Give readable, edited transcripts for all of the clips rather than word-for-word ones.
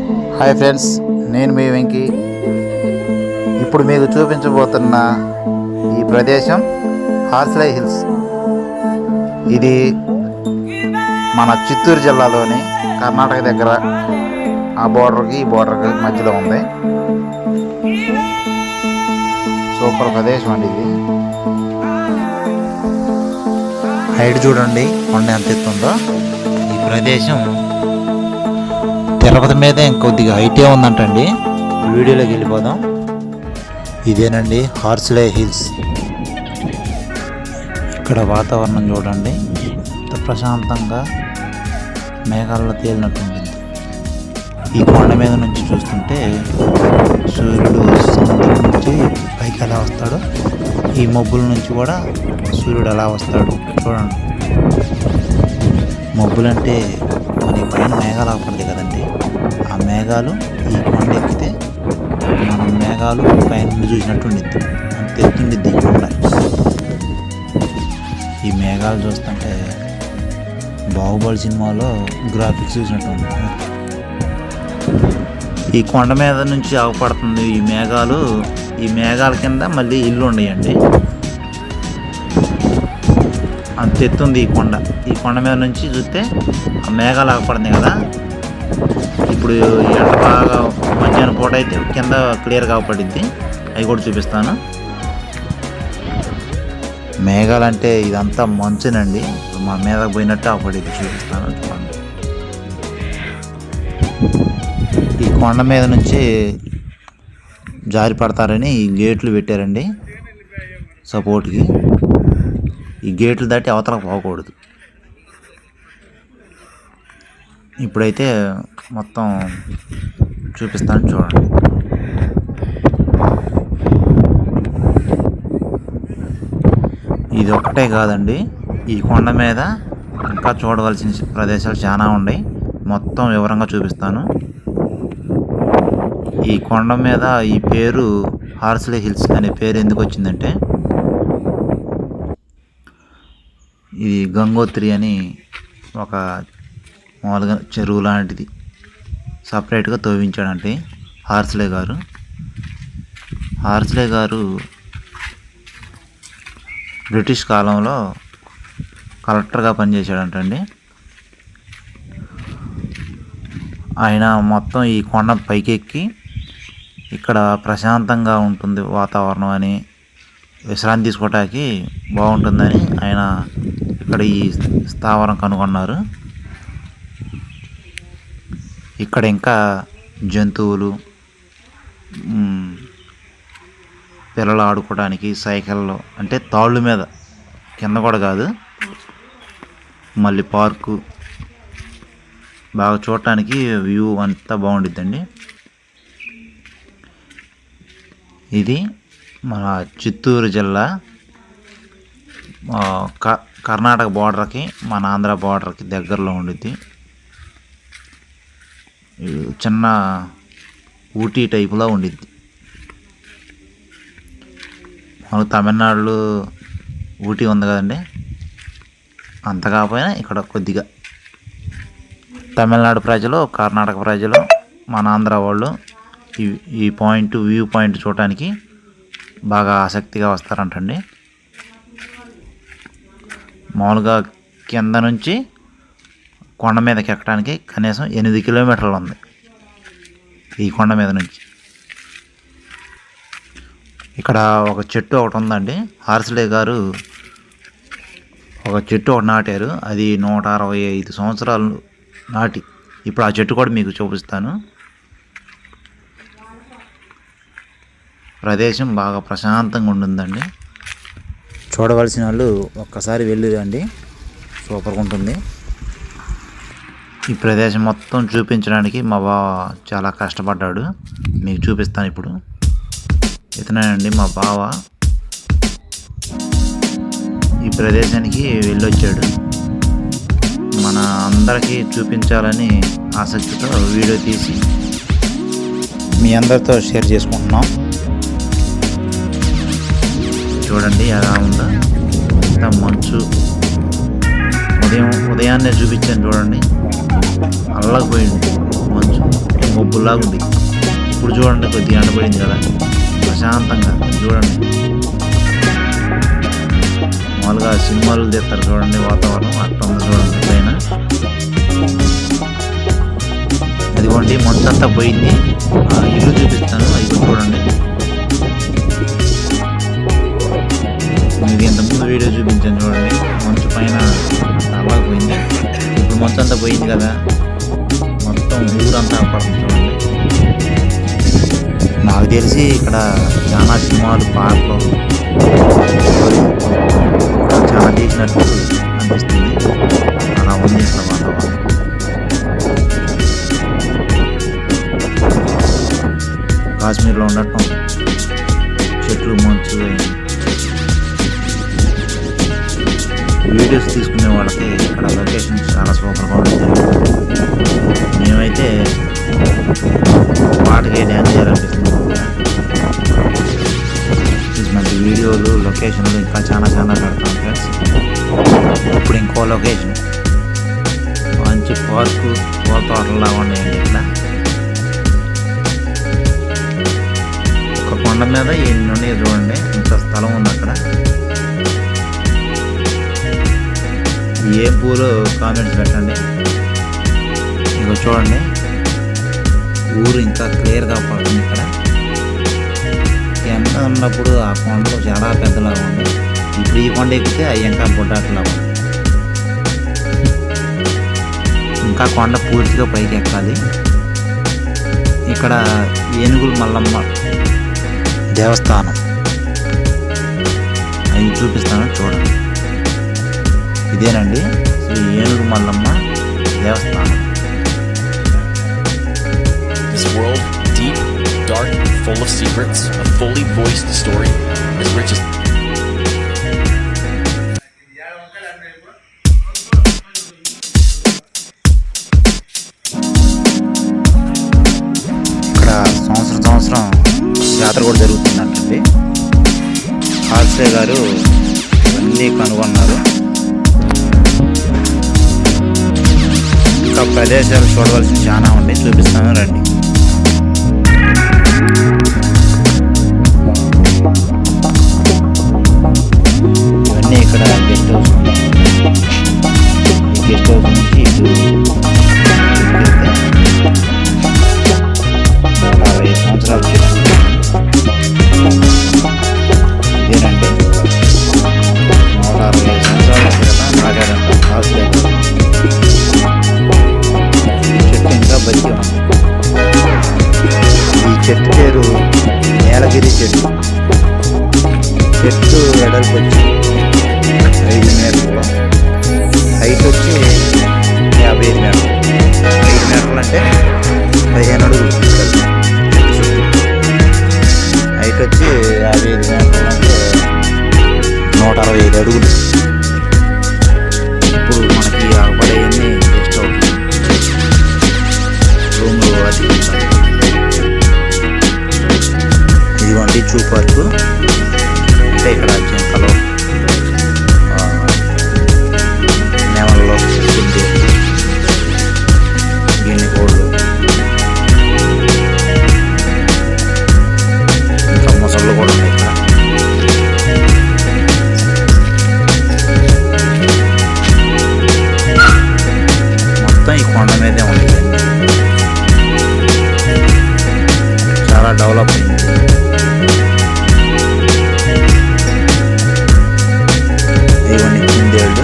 Hi friends, నేను మీ వెంకీ. ఇప్పుడు మీకు చూపించబోతున్న ఈ ప్రదేశం హార్స్లీ హిల్స్. ఇది మన చిత్తూరు జిల్లాలోని కర్ణాటక దగ్గర ఆ బోర్డర్కి ఈ బోర్డర్కి మధ్యలో ఉంది. సూపర్ ప్రదేశం అండి ఇది. హైట్ చూడండి కొండ ఎంత ఎత్తుందో. ఈ ప్రదేశం తిరుపతి మీద ఇంకొద్దిగా హైటే ఉందంటండి. వీడియోలోకి వెళ్ళిపోదాం. ఇదేనండి హార్స్లీ హిల్స్. ఇక్కడ వాతావరణం చూడండి ఎంత ప్రశాంతంగా మేఘాల్లో తేలినట్టుంటుంది. ఈ కొండ మీద నుంచి చూస్తుంటే సూర్యుడు సముద్రం నుంచి పైకి ఎలా వస్తాడో, ఈ మబ్బుల నుంచి కూడా సూర్యుడు ఎలా వస్తాడు చూడండి. మబ్బులంటే మనకి పైన మేఘాలు ఆపడదు కదండి. ఆ మేఘాలు ఈ కొండ ఎక్కితే మనం మేఘాలు పైన చూసినట్టు ఉండిద్ది, అంత ఎత్తుండిద్ది ఈ కొండ. ఈ మేఘాలు చూస్తుంటే బాహుబలి సినిమాలో గ్రాఫిక్స్ చూసినట్టు ఉంది. ఈ కొండ మీద నుంచి ఆగపడుతుంది ఈ మేఘాలు. ఈ మేఘాల కింద మళ్ళీ ఇల్లు ఉన్నాయండి. అంత ఎత్తుంది ఈ కొండ. ఈ కొండ మీద నుంచి చూస్తే ఆ మేఘాలు ఆగపడుతున్నాయి కదా. ఇప్పుడు ఎండ బాగా మధ్యాహ్నం పూట అయితే కింద క్లియర్గా ఆగపడిద్ది. అవి కూడా చూపిస్తాను. మేఘాలు అంటే ఇదంతా మంచునండి. మా మీద పోయినట్టు ఆగపడిద్ది, చూపిస్తాను చూడండి. ఈ కొండ మీద నుంచి జారి పడతారని ఈ గేట్లు పెట్టారండి సపోర్ట్కి. ఈ గేట్లు దాటి అవతలకు పోకూడదు. ఇప్పుడైతే మొత్తం చూపిస్తాను చూడండి. ఇది ఒక్కటే కాదండి, ఈ కొండ మీద ఇంకా చూడవలసిన ప్రదేశాలు చాలా ఉన్నాయి. మొత్తం వివరంగా చూపిస్తాను. ఈ కొండ మీద ఈ పేరు హార్స్లీ హిల్స్ అనే పేరు ఎందుకు వచ్చిందంటే, ఇది గంగోత్రి అని ఒక మామూలుగా చెరువు లాంటిది సపరేట్గా తవ్వించాడంటే హార్స్లీ గారు. హార్స్లీ గారు బ్రిటిష్ కాలంలో కలెక్టర్గా పనిచేశాడంటండి. ఆయన మొత్తం ఈ కొండ పైకెక్కి ఇక్కడ ప్రశాంతంగా ఉంటుంది వాతావరణం అని, విశ్రాంతి తీసుకోవటానికి బాగుంటుందని ఆయన ఇక్కడ ఈ స్థావరం కనుగొన్నారు. ఇక్కడ ఇంకా జంతువులు, పిల్లలు ఆడుకోవడానికి సైకిళ్ళు, అంటే తాళ్ళు మీద, కింద కూడా కాదు, మళ్ళీ పార్కు బాగా చూడటానికి వ్యూ అంతా బాగుండిద్దండి. ఇది మన చిత్తూరు జిల్లా కర్ణాటక బార్డర్కి మన ఆంధ్ర బార్డర్కి దగ్గరలో ఉండిద్ది. చిన్న ఊటీ టైపులో ఉండిద్ది. మనకు తమిళనాడులో ఊటీ ఉంది కదండి, అంత కాకపోయినా ఇక్కడ కొద్దిగా తమిళనాడు ప్రజలు, కర్ణాటక ప్రజలు, మన ఆంధ్ర వాళ్ళు ఈ వ్యూ పాయింట్ చూడటానికి బాగా ఆసక్తిగా వస్తారంటండి. మామూలుగా కింద నుంచి కొండ మీదకి ఎక్కడానికి కనీసం 8 కిలోమీటర్లు ఉంది ఈ కొండ మీద నుంచి. ఇక్కడ ఒక చెట్టు ఒకటి ఉందండి. హార్స్లీ గారు ఒక చెట్టు ఒకటి నాటారు. అది 165 సంవత్సరాలు నాటి. ఇప్పుడు ఆ చెట్టు కూడా మీకు చూపిస్తాను. ప్రదేశం బాగా ప్రశాంతంగా ఉంటుందండి. చూడవలసిన వాళ్ళు ఒక్కసారి వెళ్ళిరండి, సూపర్గా ఉంటుంది. ఈ ప్రదేశం మొత్తం చూపించడానికి మా బావ చాలా కష్టపడ్డాడు. మీకు చూపిస్తాను ఇప్పుడు. ఇతనేనండి మా బావ. ఈ ప్రదేశానికి వెళ్ళొచ్చాడు. మన అందరికీ చూపించాలని ఆసక్తితో వీడియో తీసి మీ అందరితో షేర్ చేసుకుంటున్నాం. చూడండి ఎలా ఉందో, ఎంత మంచు. ఉదయాన్నే చూపించాను చూడండి, అల్లకపోయింది మంచు. మబ్బు టెంపుల్ లాగా ఉంది. ఇప్పుడు చూడండి కొద్దిగా ఎండబడింది కదా, ప్రశాంతంగా చూడండి. మామూలుగా సినిమాలు తీస్తారు చూడండి, వాతావరణం అట్లా ఉంది చూడండి పైన. అదిగోండి మంచంతా పోయింది. ఇల్లు చూపిస్తాను, ఇల్లు చూడండి. మీకు ఇంతకుముందు వీడియో చూపించాను చూడండి, మంచు పైన చాలా పోయింది. ఇప్పుడు మంచంతా పోయింది కదా, మొత్తం ఊరంతా పడుతుంది చూడండి. నాకు తెలిసి ఇక్కడ చాలా సినిమాలు, పాటలు చాలా తీసినట్టు అనిపిస్తుంది. అలా ఉంది ఇక్కడ వాతావరణం. కాశ్మీర్లో ఉండటం, చెట్లు, మంచు. వీడియోస్ తీసుకునే వాళ్ళకి ఇక్కడ లొకేషన్ చాలా సూపర్గా ఉంటుంది. మేమైతే పాటకి డ్యాన్స్ చేయాలనిపిస్తుంది. మంచి వీడియోలు, లొకేషన్లు ఇంకా చాలా పెడతాం ఫ్రెండ్స్. ఇప్పుడు ఇంకో లొకేషన్, మంచి పార్కు, పూల తోటలా ఉన్నాయండి ఇక్కడ. ఒక కొండ మీద ఎన్ని ఉన్నాయి చూడండి, ఇంత స్థలం ఉంది అక్కడ. ఏం పూలు కామెంట్స్ పెట్టండి. ఇక చూడండి, ఊరు ఇంకా క్లియర్గా పడుతుంది ఇక్కడ. ఎంత ఉన్నప్పుడు ఆ కొండలు చాలా పెద్దలాగా ఉంది. ఇప్పుడు ఈ కొండ ఎక్కితే అవి ఇంకా బుడ్డాట్లా ఉంది. ఇంకా కొండ పూర్తిగా పైకి ఎక్కాలి. ఇక్కడ ఏనుగులు మల్లమ్మ దేవస్థానం, అవి చూపిస్తాను చూడండి. ఇదేనండి శ్రీ ఏనుగు మల్లమ్మ దేవస్థానం. This world, deep, dark, full of secrets, a fully voiced story as rich as ఇక్కడ సంవత్సరం జాతర కూడా జరుగుతుందంటండి. హాస్రే గారు ఇవన్నీ కనుగొన్నారు. ఇంకా ప్రదేశాలు చూడవలసి చాలా ఉండి, చూపిస్తాను రండి. ఇవన్నీ ఇక్కడ గెస్ట్ హౌస్ ఉంది. ఈ గెస్ట్ హౌస్ నుంచి ఇటు 160 సంవత్సరాల చెట్టు ఇదేనండి. 160 సంవత్సరాల క్రితం నాటాడంట హాస్రే గారు. ఇంకా బతికి ఉంది. ఈ చెట్టు పేరు నీలగిరి చెట్టు. చెట్టు వెడల్పు వచ్చి 5 మీటర్లు, హైట్ వచ్చి 55 మీటర్లు. 5 మీటర్లు అంటే 15 అడుగులు. హైట్ వచ్చి 55 మీటర్లు అంటే 165 అడుగులు. ఇప్పుడు మనకి పడేయన్నీ వేస్ట్ అవుతుంది. రూమ్లు అది ఇదిగోండి జూ పార్కు. అంటే ఇక్కడ జింకలు, నెమళ్ళు, గుడ్డి, గిన్నె కోళ్ళు, ఇంకా మొసళ్ళు కూడా ఉన్నాయి ఇక్కడ. మొత్తం ఈ కొండ మీదే ఉంది. చాలా డెవలప్ అయింది. ఇవన్నీ కుందేళ్ళు.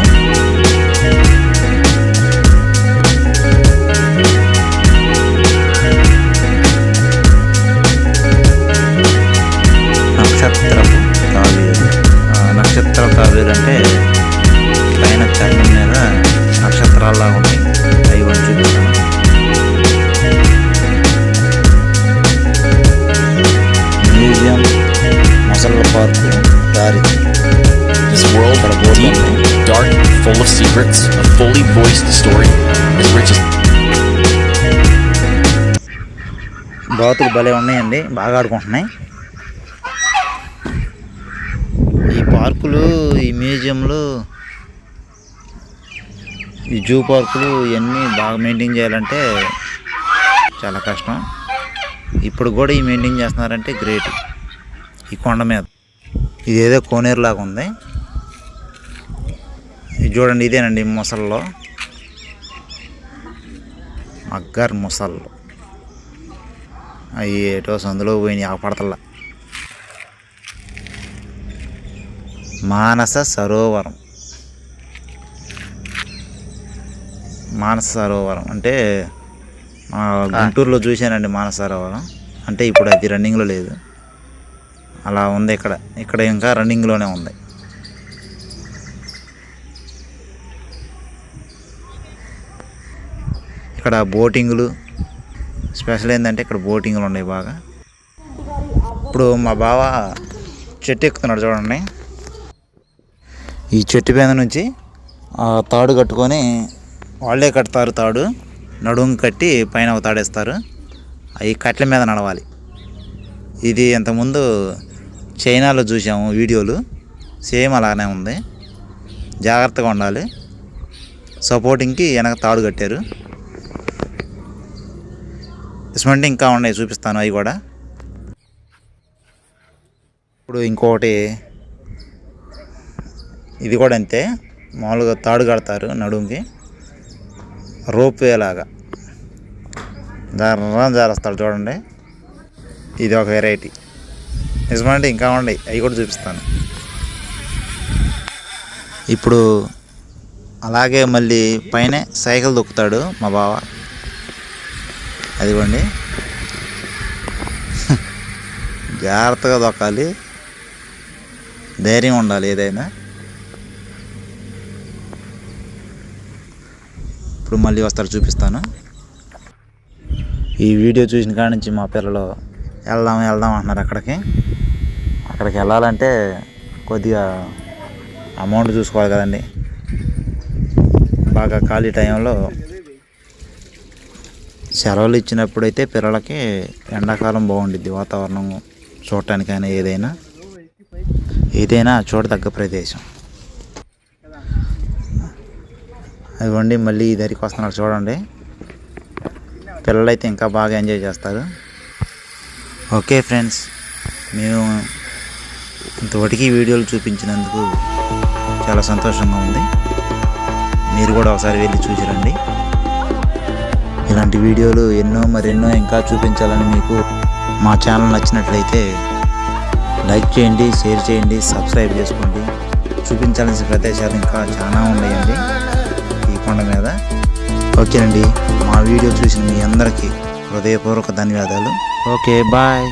నక్షత్ర తాబేరు అంటే పైన చర్మం మీద నక్షత్రాల్లా ఉంటాయి. అవి కొంచెం చూపిస్తాను. మ్యూజియం, మొసళ్ళ పార్కు, దారి. This world, deep, dark, full of secrets, a fully voiced story as rich as బాతులు భలే ఉన్నాయండి, బాగా ఆడుకుంటున్నాయి. ఈ పార్కులు, ఈ మ్యూజియంలు, ఈ జూ పార్కులు ఇవన్నీ బాగా మెయింటైన్ చేయాలంటే చాలా కష్టం. ఇప్పుడు కూడా ఈ మెయింటైన్ చేస్తున్నారంటే గ్రేట్. ఈ కొండ మీద ఇదేదో కోనేరులాగా ఉంది. ఇది చూడండి, ఇదేనండి ముసల్లో మగ్గారు ముసళ్ళు. అవి ఏటో సందులో పోయినాయి ఆపడతల్లా. మానస సరోవరం. మానస సరోవరం అంటే గుంటూరులో చూశానండి మానస సరోవరం. అంటే ఇప్పుడు అది రన్నింగ్లో లేదు, అలా ఉంది. ఇక్కడ ఇంకా రన్నింగ్లోనే ఉంది. ఇక్కడ బోటింగ్లు స్పెషల్ ఏంటంటే ఇక్కడ బోటింగ్లు ఉన్నాయి బాగా. ఇప్పుడు మా బావ చెట్టు ఎక్కుతున్నాడు చూడండి. ఈ చెట్టు మీద నుంచి తాడు కట్టుకొని వాళ్ళే కడతారు. తాడు నడుము కట్టి పైన ఒక తాడేస్తారు. అవి కట్ల మీద నడవాలి. ఇది ఇంతకుముందు చైనాలో చూసాము వీడియోలు, సేమ్ అలానే ఉంది. జాగ్రత్తగా ఉండాలి. సపోర్టింగ్కి వెనక తాడు కట్టారు. ఇసుమంటే ఇంకా ఉన్నాయి, చూపిస్తాను అవి కూడా. ఇప్పుడు ఇంకొకటి, ఇది కూడా అంతే. మామూలుగా తాడు కడతారు నడుముకి, రోప్ వే లాగా జారేస్తాడు చూడండి. ఇది ఒక వెరైటీ. నిజమంటే ఇంకా ఉన్నాయి, అవి కూడా చూపిస్తాను. ఇప్పుడు అలాగే మళ్ళీ పైన సైకిల్ దొక్కుతాడు మా బావ. అదిగోండి, జాగ్రత్తగా దొక్కాలి, ధైర్యం ఉండాలి ఏదైనా. ఇప్పుడు మళ్ళీ వస్తారు, చూపిస్తాను. ఈ వీడియో చూసిన కాడ నుంచి మా పిల్లలు వెళ్దాం అంటున్నారు. అక్కడికి వెళ్ళాలంటే కొద్దిగా అమౌంట్ చూసుకోవాలి కదండి. బాగా ఖాళీ టైంలో సెలవులు ఇచ్చినప్పుడైతే పిల్లలకి ఎండాకాలం బాగుండిద్ది వాతావరణం చూడటానికైనా ఏదైనా చూడదగ్గ ప్రదేశం. అదిగోండి మళ్ళీ ఈ దరికి వస్తున్నారు చూడండి. పిల్లలైతే ఇంకా బాగా ఎంజాయ్ చేస్తారు. ఓకే ఫ్రెండ్స్, మేము ఇంతవరకు వీడియోలు చూపించినందుకు చాలా సంతోషంగా ఉంది. మీరు కూడా ఒకసారి వెళ్ళి చూసిరండి. ఇలాంటి వీడియోలు మరెన్నో ఇంకా చూపించాలని మీకు మా ఛానల్ నచ్చినట్లయితే లైక్ చేయండి, షేర్ చేయండి, సబ్స్క్రైబ్ చేసుకోండి. చూపించాల్సిన ప్రదేశాలు ఇంకా చాలా ఉన్నాయండి ఈ కొండ మీద. ఓకేనండి, మా వీడియో చూసిన మీ అందరికీ హృదయపూర్వక ధన్యవాదాలు. Okay, bye.